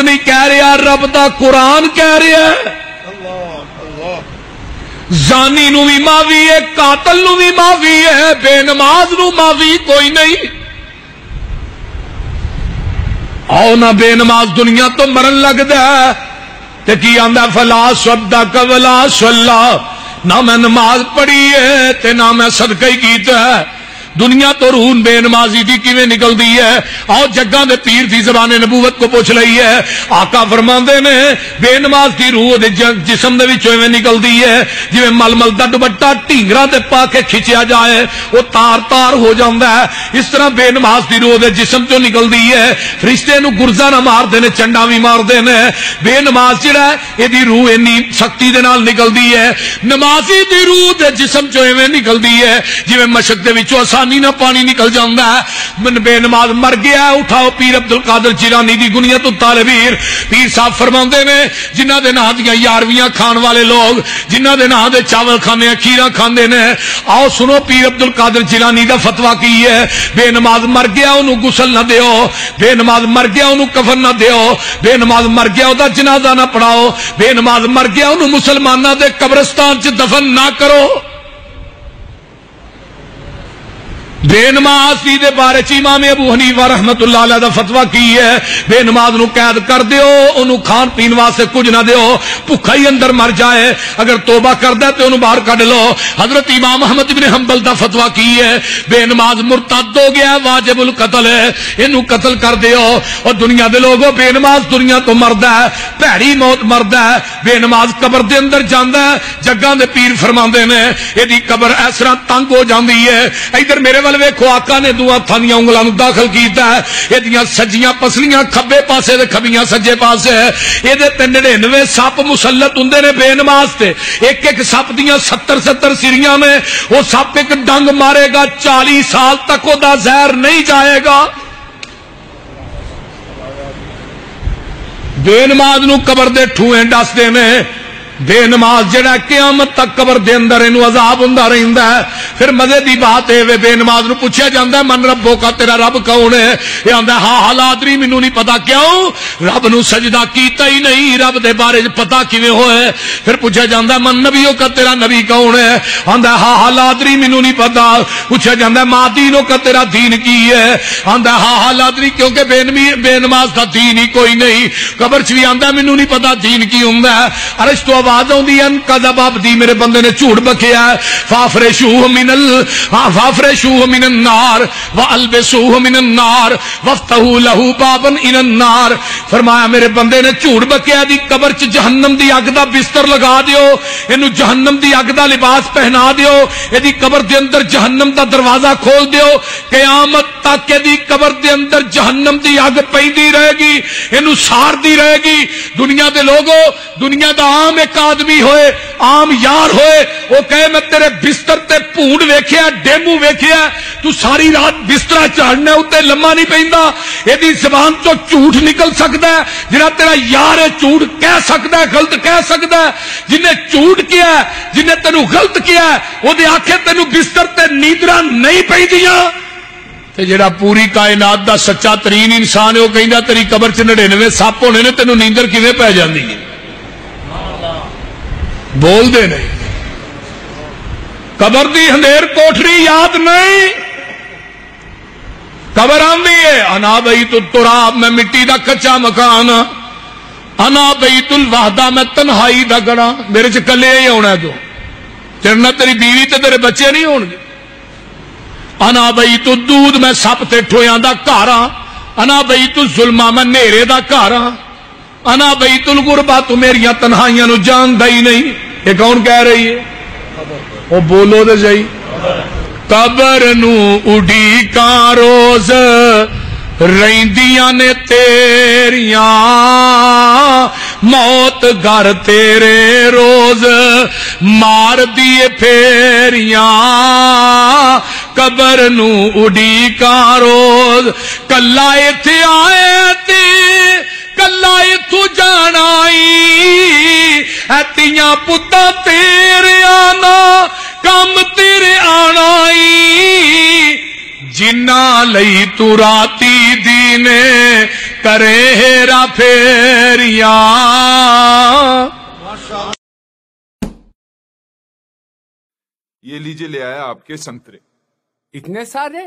نہیں کہہ رہا، رب دا قرآن کہہ رہا ہے زانی نو بھی معافی ہے، قاتل نو بھی معافی ہے، بے نماز نو معافی کوئی نہیں۔ آؤ نہ بے نماز دنیا تو مرن لگتا ہے تے کی آندا فلا صدق ولا صلی، نہ میں نماز پڑھی ہے تے نہ میں صدقہ ہی کیتا ہے۔ دنیا تو روح بے نمازی دی کیویں نکلدی ہے؟ آؤ جگاں دے پیر دی زبان نبوت کو پوچھ لئی ہے۔ آقا فرماندے نے بے نماز دی روح دے جسم دے وچوں ایویں نکلدی ہے جویں ململ دا دوپٹہ ٹینگراں تے پا کے کھچیا جائے وہ تار تار ہو جاندا ہے، اس طرح بے نماز دی روح دے جسم چوں نکلدی ہے۔ فرشتے نو گرزاں نہ ماردے نے، چنڈا بھی ماردے نے۔ بے نماز جڑا ہے ایدی روح انی سختی دے نال نکلدی ہے، نمازی دی روح دے جسم چوں ایویں نکلدی ہے جویں مشک دے وچوں نہ پانی نکل جاندہ ہے۔ من بے نماز مر گیا، اٹھاؤ پیر عبد القادر جیلانی دی گنیت الطالبین۔ پیر صاحب فرماندے نے جنہ دے نام دیاں یارویاں کھان والے لوگ، جنہ دے نام دے چاول کھانے کھیرا کھاندے نے، آؤ سنو پیر عبد القادر جیلانی دا فتویٰ کی ہے۔ بے نماز مر گیا انہوں غسل نہ دیو، بے نماز مر گیا انہوں کفن نہ دیو، بے نماز مر گیا دا جنازہ نہ پڑھاؤ، بے نماز مر گیا انہوں مسلمانہ دے قبرستان چ دفن نہ کرو۔ بے نماز دے بارے چ امام ابو حنیفہ رحمت اللہ علیہ دا فتویٰ کی ہے، بے نماز نو قید کر دیو، انہوں کھان پین واسطے کچھ نہ دیو، بھکھا ہی اندر مر جائے، اگر توبہ کردا تے انہوں باہر کڈ لو۔ حضرت امام احمد بن حنبل دا فتویٰ کی ہے، بے نماز مرتد ہو گیا، واجب القتل ہے، انہوں قتل کر دیو۔ اور دنیا دے لوگوں بے نماز دنیا تو مردا ہے، بھڑی موت مردا ہے، بے نماز قبر دے اندر جاندا ہے۔ جگاں دے پیر فرماندے نے ایدی قبر اس طرح تنگ ہو جاندی ہے، ادھر میرے ویکھو آقا نے دو ہاتھاں دیاں انگلاں داخل کیتا ہے، ایدیاں سجیاں پسلیاں کھبے پاسے تے کھبیاں سجے پاسے ہے، ایدے تے 99 سپ مسلط ہوندے نے بے نماز تے، ایک ایک سپ دیاں 70 سریاں نے، وہ سپ ایک ڈنگ مارے گا 40 سال تک وہ دا زہر نہیں جائے گا۔ بے نماز نو قبر دے ٹھوئیں ڈس دے نے، بے نماز جڑا قیامت تک قبر دے اندر انہوں عذاب ہوندا رہندا ہے۔ پھر مزے دی بات ہے بے نماز نو پوچھا جاندا ہے من ربو کا، تیرا رب کون ہے؟ یہ آندا ہاں حالاتری مینوں نہیں پتا، کیوں؟ رب نو سجدہ کیتا ہی نہیں، رب دے بارے پتا کیویں ہوئے؟ پھر پوچھا جاندا ہے من نبیوں کا، تیرا نبی کون ہے؟ آندا ہاں حالاتری مینوں نہیں پتا۔ پوچھا جاندا ہے ماں دینوں کا، تیرا دین کی ہے؟ آندا ہاں حالاتری، کیونکہ بے نماز دا دین ہی کوئی نہیں۔ قبر چ بھی آندا مینوں نہیں پتا دین کی ہوندا ہے۔ عرش تو آواز آندی ان کذب عبدی، میرے بندے نے جھوٹ بکیا ہے، فافرشوہ من النار والبسوہ من النار وافتحوا لہ بابا الى النار۔ فرمایا میرے بندے نے جھوٹ بکیا، دی قبر چ جہنم دی اگ دا بستر لگا دیو، اینو جہنم دی اگ دا لباس پہنا دیو، ایدی قبر دے اندر جہنم دا دروازہ کھول دیو، قیامت تک ایدی قبر دے اندر جہنم دی اگ پیندی رہے گی، اینو ساردی رہے گی۔ دنیا دے لوگوں، دنیا دا عام ایک آدمی ہوئے، عام یار ہوئے، وہ کہے میں تیرے بستر تے پونڈ ویکھیا، ڈیمو ویکھیا، تو ساری رات بسترہ چڑھنے ہوتے لمحہ نہیں پہندا۔ ایدی زبان تو جھوٹ نکل سکتا ہے، جنہاں تیرا یار ہے جھوٹ کہہ سکتا ہے، غلط کہہ سکتا ہے۔ جنہیں جھوٹ کیا ہے، جنہیں تینوں غلط کیا ہے، وہ دے آنکھیں تینوں بستر تے نیندراں نہیں پیندیاں۔ تے جڑا پوری کائنات دا سچا ترین انسان ہے، وہ کہندا تیری قبر چ 99 سپ ہونے نے، تینوں نیندر کیویں پے جاندی ہے؟ بول دے نہیں۔ قبر دی اندھیر کوٹھری یاد نہیں، قبر آندی ہے انا بیت التراب، میں مٹی دا کچا مکان، انا بیت الوحدہ، میں تنہائی دا گڑا، میرے چ کلے ہی ہونا، تو تیرنا تیری بیوی تے تیرے بچے نہیں ہون گے۔ انا بیت الدود، میں سپ تے ٹھویاں دا گھر ہاں، انا بیت الظلمہ، میں نیرے دا گھر ہاں، انا بیت الغربہ، تو میریاں تنہائیاں نو جاندا ہی نہیں۔ یہ کون کہہ رہی ہے؟ وہ بولو دے جائی۔ قبر نو اڈیکاں روز رہندیاں نے تیریاں، موت گھر تیرے روز مار دیے پھیریاں، قبر نو اڈیکاں روز کلا ایتھے آئے تے کلا ایتھوں جانائی، ایتیاں پتا تیرے آنا کم تیرے آنائی، جنہ لئی تو راتی دینے کرے ہیرا پھیریاں. یہ لیجیے لے آیا آپ کے سنترے. اتنے سارے؟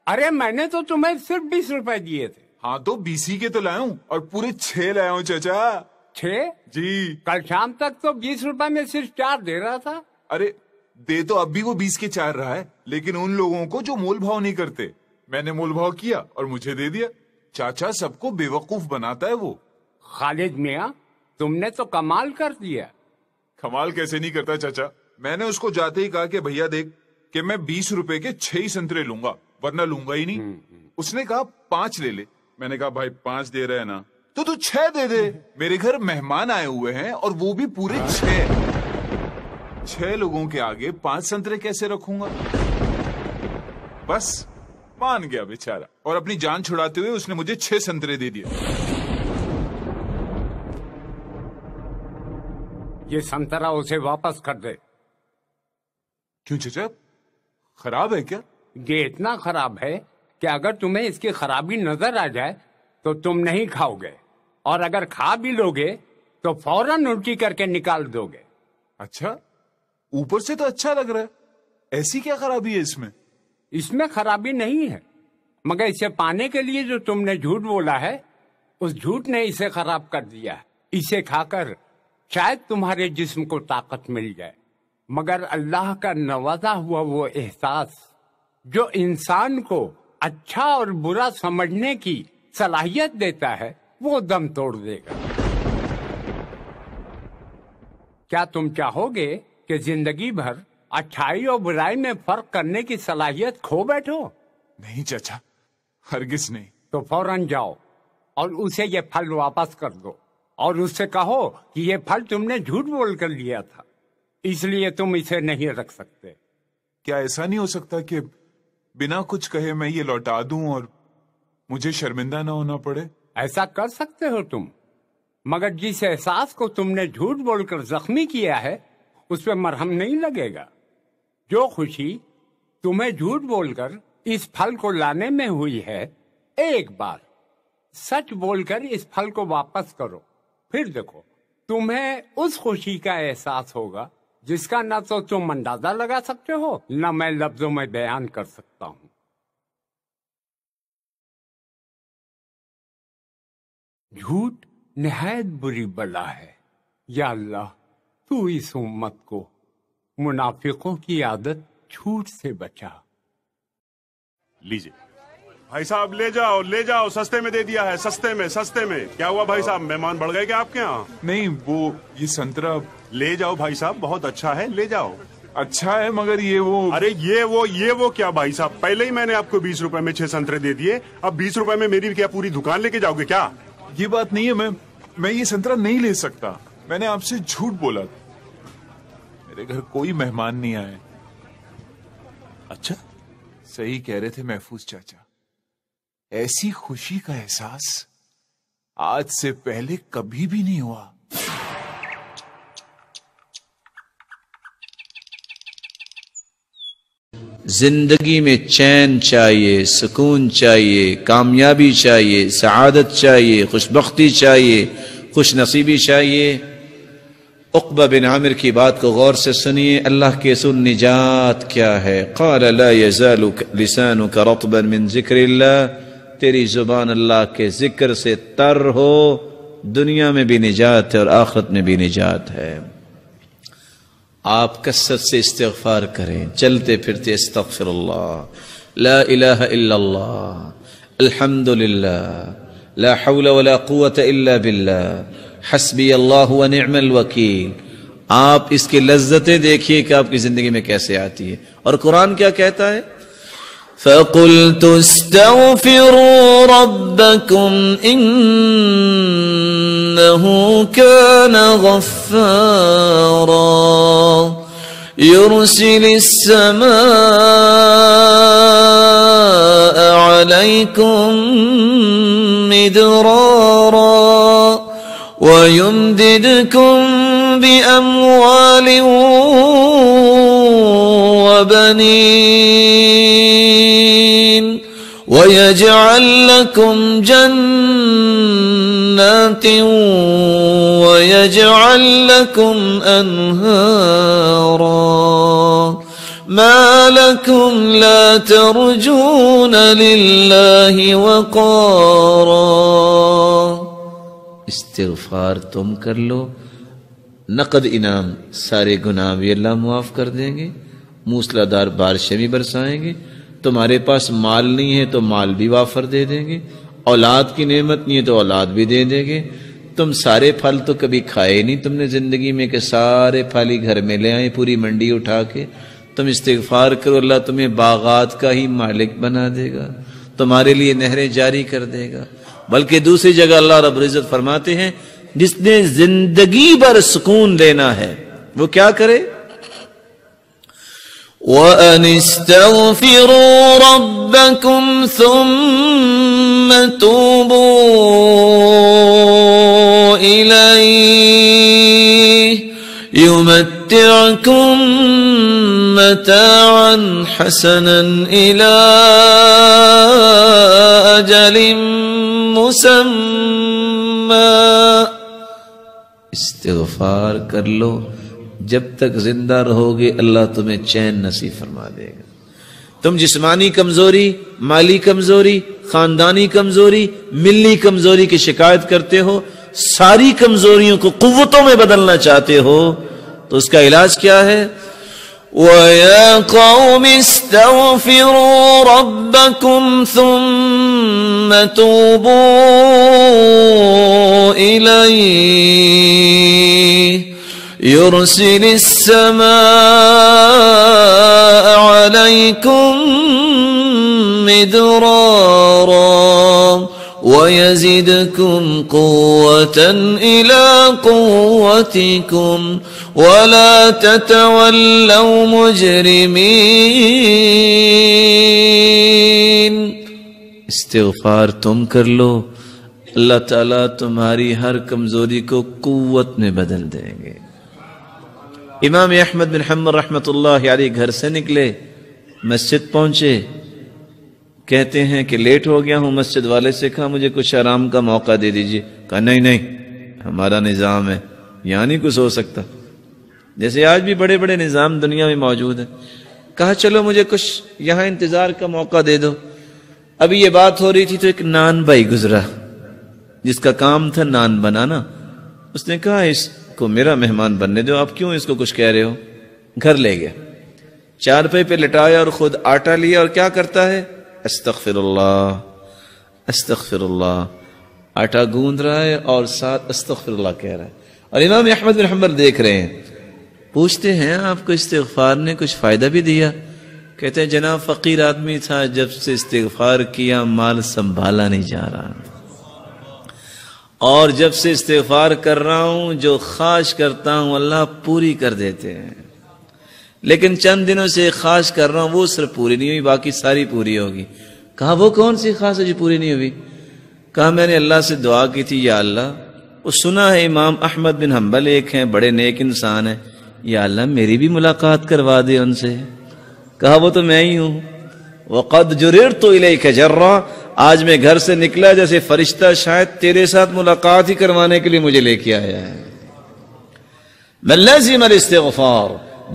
ارے میں نے تو تمہیں صرف 20 روپے دیے تھے. ہاں تو 20 ہی کے تو لایا ہوں اور پورے 6 لایا ہوں چچا. 6؟ جی. کل شام تک تو 20 روپے میں صرف 4 دے رہا تھا. ارے دے تو اب بھی وہ 20 کے 4 رہا ہے، لیکن ان لوگوں کو جو مول بھاؤ نہیں کرتے، میں نے مول بھاؤ کیا اور مجھے دے دیا. چاچا سب کو بے وقوف بناتا ہے وہ. خالد میاں تم نے تو کمال کر دیا. کمال کیسے نہیں کرتا چاچا؟ میں نے اس کو جاتے ہی کہا کہ بھیا دیکھ کہ میں 20 روپے کے 6 ہی سنترے لوں گا، ورنہ لوں گا ہی نہیں. اس نے کہا 5 لے لے. میں نے کہا بھائی 5 دے رہے ہیں نا تو 6 دے دے. میرے گھر مہمان آئے ہوئے ہیں اور وہ بھی پورے 6 لوگوں کے آگے 5 سنترے کیسے رکھوں گا؟ بس مان گیا بیچارہ، اور اپنی جان چھڑاتے ہوئے اس نے مجھے 6 سنترے دے دیے. یہ سنترا اسے واپس کر دے. کیوں چچا، خراب ہے کیا؟ یہ اتنا خراب ہے کہ اگر تمہیں اس کی خرابی نظر آ جائے تو تم نہیں کھاؤ گے، اور اگر کھا بھی لوگے تو فوراً الٹی کر کے نکال دو گے. اچھا، اوپر سے تو اچھا لگ رہا ہے، ایسی کیا خرابی ہے اس میں؟ اس میں خرابی نہیں ہے، مگر اسے پانے کے لیے جو تم نے جھوٹ بولا ہے، اس جھوٹ نے اسے خراب کر دیا. اسے کھا کر شاید تمہارے جسم کو طاقت مل جائے، مگر اللہ کا نوازا ہوا وہ احساس جو انسان کو اچھا اور برا سمجھنے کی صلاحیت دیتا ہے، وہ دم توڑ دے گا. کیا تم چاہو گے کہ زندگی بھر اچھائی اور برائی میں فرق کرنے کی صلاحیت کھو بیٹھو؟ نہیں چچا، ہرگز نہیں. تو فوراً جاؤ اور اسے یہ پھل واپس کر دو، اور اس سے کہو کہ یہ پھل تم نے جھوٹ بول کر لیا تھا، اس لیے تم اسے نہیں رکھ سکتے. کیا ایسا نہیں ہو سکتا کہ بنا کچھ کہے میں یہ لوٹا دوں اور مجھے شرمندہ نہ ہونا پڑے؟ ایسا کر سکتے ہو تم، مگر جس احساس کو تم نے جھوٹ بول کر زخمی کیا ہے اس پہ مرہم نہیں لگے گا. جو خوشی تمہیں جھوٹ بول کر اس پھل کو لانے میں ہوئی ہے، ایک بار سچ بول کر اس پھل کو واپس کرو، پھر دیکھو تمہیں اس خوشی کا احساس ہوگا جس کا نہ تو تم اندازہ لگا سکتے ہو، نہ میں لفظوں میں بیان کر سکتا ہوں. جھوٹ نہایت بری بلا ہے. یا اللہ تو اس امت کو منافقوں کی عادت جھوٹ سے بچا. لیجیے بھائی صاحب، لے جاؤ، سستے میں دے دیا ہے، سستے میں. کیا ہوا بھائی صاحب، مہمان بڑھ گئے کیا آپ کے یہاں؟ نہیں، وہ یہ سنترا لے جاؤ بھائی صاحب، بہت اچھا ہے، لے جاؤ. اچھا ہے مگر یہ وہ ارے یہ وہ کیا بھائی صاحب، پہلے ہی میں نے آپ کو 20 روپے میں 6 سنترے دے دیے، اب 20 روپے میں میری کیا پوری دکان لے کے جاؤ گے کیا؟ یہ بات نہیں ہے، میں یہ سنترا نہیں لے سکتا. میں نے آپ سے جھوٹ بولا تھا، میرے گھر کوئی مہمان نہیں آئے. اچھا، صحیح کہہ رہے تھے محفوظ چاچا. ایسی خوشی کا احساس آج سے پہلے کبھی بھی نہیں ہوا. زندگی میں چین چاہیے، سکون چاہیے، کامیابی چاہیے، سعادت چاہیے، خوشبختی چاہیے، خوش نصیبی چاہیے. عقبہ بن عامر کی بات کو غور سے سنیے. اللہ کے رسول نجات کیا ہے؟ قال لا يزال لسانك رطبا من ذکر اللہ. تیری زبان اللہ کے ذکر سے تر ہو، دنیا میں بھی نجات ہے اور آخرت میں بھی نجات ہے. آپ کثرت سے استغفار کریں، چلتے پھرتے استغفر اللہ، لا الہ الا اللہ، الحمدللہ، لا حول ولا قوة الا باللہ، حسبی اللہ ونعم الوکیل. آپ اس کی لذتیں دیکھیے کہ آپ کی زندگی میں کیسے آتی ہے. اور قرآن کیا کہتا ہے؟ فَقُلْتُ اسْتَغْفِرُوا رَبَّكُمْ إِنَّهُ كَانَ غَفَّارًا يُرْسِلِ السَّمَاءَ عَلَيْكُمْ مِدْرَارًا وَيُمْدِدْكُمْ بِأَمْوَالٍ وَبَنِينَ وَيَجْعَلْ لَكُمْ جَنَّاتٍ وَيَجْعَلْ لَكُمْ أَنْهَارًا مَا لَكُمْ لَا تَرْجُونَ لِلَّهِ وَقَارًا۔ استغفار تم کر لو، نقد انعام، سارے گناہ بھی اللہ معاف کر دیں گے، موسلادھار بارشیں بھی برسائیں گے، تمہارے پاس مال نہیں ہے تو مال بھی وافر دے دیں گے، اولاد کی نعمت نہیں ہے تو اولاد بھی دے دیں گے۔ تم سارے پھل تو کبھی کھائے نہیں تم نے زندگی میں کہ سارے پھل ہی گھر میں لے آئیں پوری منڈی اٹھا کے۔ تم استغفار کرو، اللہ تمہیں باغات کا ہی مالک بنا دے گا، تمہارے لیے نہریں جاری کر دے گا۔ بلکہ دوسری جگہ اللہ رب العزت فرماتے ہیں جس نے زندگی بھر سکون لینا ہے وہ کیا کرے؟ وَأَنِ اسْتَغْفِرُوا رَبَّكُمْ ثُمَّ تُوبُوا إِلَيْهِ يُمَتِّعْكُمْ مَتَاعًا حَسَنًا إِلَى أَجَلٍ مُّسَمًّى۔ استغفار کر لو، جب تک زندہ رہو گے اللہ تمہیں چین نصیب فرما دے گا۔ تم جسمانی کمزوری، مالی کمزوری، خاندانی کمزوری، ملی کمزوری کی شکایت کرتے ہو، ساری کمزوریوں کو قوتوں میں بدلنا چاہتے ہو تو اس کا علاج کیا ہے؟ وَيَا قَوْمِ اسْتَغْفِرُوا رَبَّكُمْ ثُمَّ تُوبُوا إِلَيْهِ يُرْسِلِ السَّمَاءَ عَلَيْكُمْ مِدْرَارًا وَيَزِدْكُمْ قُوَّةً إِلَى قُوَّتِكُمْ وَلَا تَتَوَلَّوْا مُجْرِمِينَ۔ استغفار تم کر لو، اللہ تعالیٰ تمہاری ہر کمزوری کو قوت میں بدل دیں گے۔ امام احمد بن حنبل رحمۃ اللہ علیہ گھر سے نکلے، مسجد پہنچے، کہتے ہیں کہ لیٹ ہو گیا ہوں، مسجد والے سے کہا مجھے کچھ آرام کا موقع دے دیجئے، کہا نہیں ہمارا نظام ہے، یہاں نہیں کچھ ہو سکتا۔ جیسے آج بھی بڑے بڑے نظام دنیا میں موجود ہیں۔ کہا چلو مجھے کچھ یہاں انتظار کا موقع دے دو۔ ابھی یہ بات ہو رہی تھی تو ایک نان بھائی گزرا جس کا کام تھا نان بنانا۔ اس نے کہا اس کو میرا مہمان بننے دو، آپ کیوں اس کو کچھ کہہ رہے ہو؟ گھر لے گیا، چارپائی پہ لٹایا اور خود آٹا لیا اور کیا کرتا ہے؟ استغفر اللہ استغفر اللہ، آٹا گوندھ رہا ہے اور ساتھ استغفر اللہ کہہ رہا ہے۔ اور امام احمد بن حنبل دیکھ رہے ہیں، پوچھتے ہیں آپ کو استغفار نے کچھ فائدہ بھی دیا؟ کہتے ہیں جناب فقیر آدمی تھا، جب سے استغفار کیا مال سنبھالا نہیں جا رہا، اور جب سے استغفار کر رہا ہوں جو خواہش کرتا ہوں اللہ پوری کر دیتے ہیں، لیکن چند دنوں سے خواہش کر رہا ہوں وہ صرف پوری نہیں ہوئی، باقی ساری پوری ہوگی۔ کہا وہ کون سی خواہش ہے جو پوری نہیں ہوئی؟ کہا میں نے اللہ سے دعا کی تھی یا اللہ، وہ سنا ہے امام احمد بن حنبل ایک ہیں بڑے نیک انسان ہیں، یا اللہ میری بھی ملاقات کروا دے ان سے۔ کہا وہ تو میں ہی ہوں۔ وَقَدْ جُرِرْتُ إِلَيْكَ جَرًّا، آج میں گھر سے نکلا جیسے فرشتہ شاید تیرے ساتھ ملاقات ہی کروانے کے لیے مجھے لے کے آیا ہے۔ مَنْ لَزِمَ الْإِسْتِغْفَارَ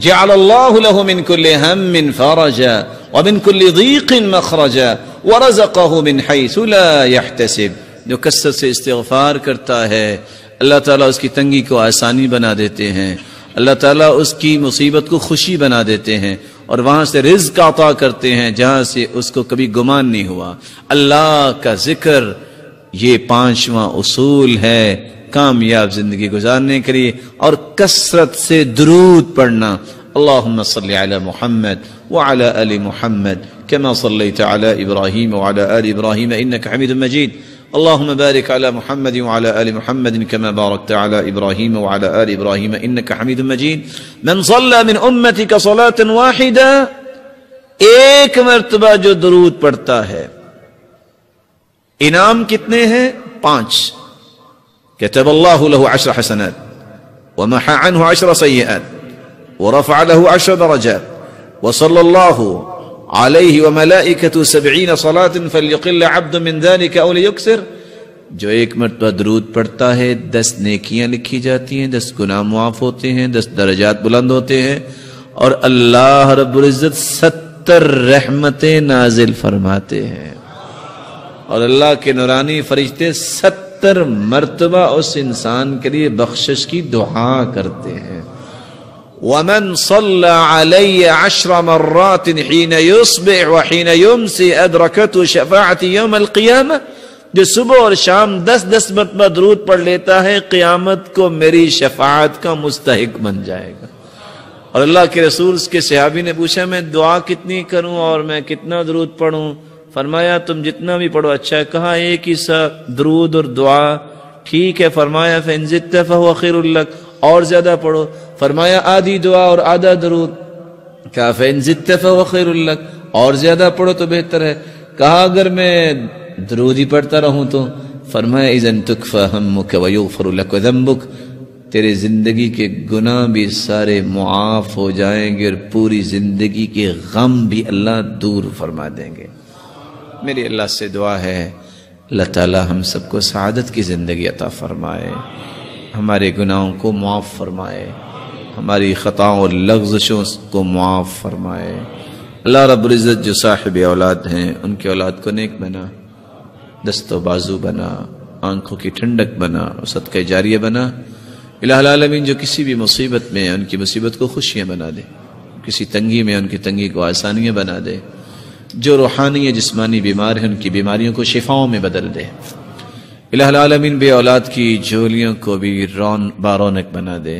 جعل اللہ له من كل هم فرجا ومن كل ضيق مخرجا ورزقه من حيث لا يحتسب۔ جو کثرت سے استغفار کرتا ہے اللہ تعالیٰ اس کی تنگی کو آسانی بنا دیتے ہیں، اللہ تعالیٰ اس کی مصیبت کو خوشی بنا دیتے ہیں، اور وہاں سے رزق عطا کرتے ہیں جہاں سے اس کو کبھی گمان نہیں ہوا۔ اللہ کا ذکر یہ 5واں اصول ہے کامیاب زندگی گزارنے کے لیے، اور کثرت سے درود پڑھنا۔ اللہم صلی علی محمد وعلی آل محمد كما صلیت علی ابراہیم وعلی آل ابراہیم انک حمید مجید۔ اللہم بارک علی محمد وعلی آل محمد كما بارکت علی ابراہیم وعلی آل ابراہیم انک حمید مجید۔ من صلی من امتک صلاة واحدہ، ایک مرتبہ جو درود پڑھتا ہے، انعام کتنے ہیں؟ 5۔ كتب الله له 10 حسنات ومحى عنه 10 سيئات ورفع له 10 درجات وصلى الله علیہ وملائکۃ 70 صلاۃ فلیقل عبد من ذلک او لیکثر، جو ایک مرتبہ درود پڑھتا ہے 10 نیکیاں لکھی جاتی ہیں، 10 گناہ معاف ہوتے ہیں، 10 درجات بلند ہوتے ہیں، اور اللہ رب العزت 70 رحمتیں نازل فرماتے ہیں، اور اللہ کے نورانی فرشتے 70 مرتبہ اس انسان کے لیے بخشش کی دعا کرتے ہیں۔ وَمَنْ صَلَّى عَلَيَّ 10 مرات حين يصبح وحين يمسي أدركته شفاعتي يوم القيامة، جو صبح اور شام 10 مرتبہ درود پڑھ لیتا ہے قیامت کو میری شفاعت کا مستحق بن جائے گا۔ اور اللہ کے رسول کے صحابی نے پوچھا میں دعا کتنی کروں اور میں کتنا درود پڑھوں؟ فرمایا تم جتنا بھی پڑھو اچھا ہے۔ کہا ایک ہی سا درود اور دعا ٹھیک ہے۔ فرمایا فإن زدت فهو خير لك، اور زیادہ پڑھو۔ فرمایا آدھی دعا اور آدھا درود۔ کہا فإن زدت فهو خير لك، اور زیادہ پڑھو تو بہتر ہے۔ کہا اگر میں درود ہی پڑھتا رہوں تو؟ فرمایا اذن تکفى همك ويغفر لك ذنبك، تیرے زندگی کے گناہ بھی سارے معاف ہو جائیں گے اور پوری زندگی کے غم بھی اللہ دور فرما دیں گے۔ میری اللہ سے دعا ہے اللہ تعالی ہم سب کو سعادت کی زندگی عطا فرمائے، ہمارے گناہوں کو معاف فرمائے، ہماری خطاؤں اور لغزشوں کو معاف فرمائے۔ اللہ رب العزت جو صاحب اولاد ہیں ان کی اولاد کو نیک بنا، دست و بازو بنا، آنکھوں کی ٹھنڈک بنا اور صدقہ جاریہ بنا۔ الہ العالمین جو کسی بھی مصیبت میں ان کی مصیبت کو خوشیاں بنا دے، کسی تنگی میں ان کی تنگی کو آسانیاں بنا دے، جو روحانی یا جسمانی بیمار ہیں ان کی بیماریوں کو شفاؤں میں بدل دے۔ الہ العالمین بے اولاد کی جھولیوں کو بھی بارونق بنا دے۔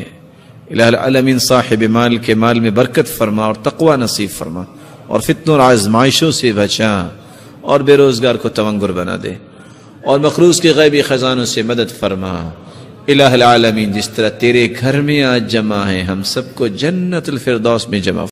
الہ العالمین صاحب مال کے مال میں برکت فرما اور تقوی نصیب فرما، اور فتنوں اور آزمائشوں سے بچا، اور بے روزگار کو تونگر بنا دے، اور مخروض کے غیبی خزانوں سے مدد فرما۔ الہ العالمین جس طرح تیرے گھر میں آج جمع ہے ہم سب کو جنت الفردوس میں جمع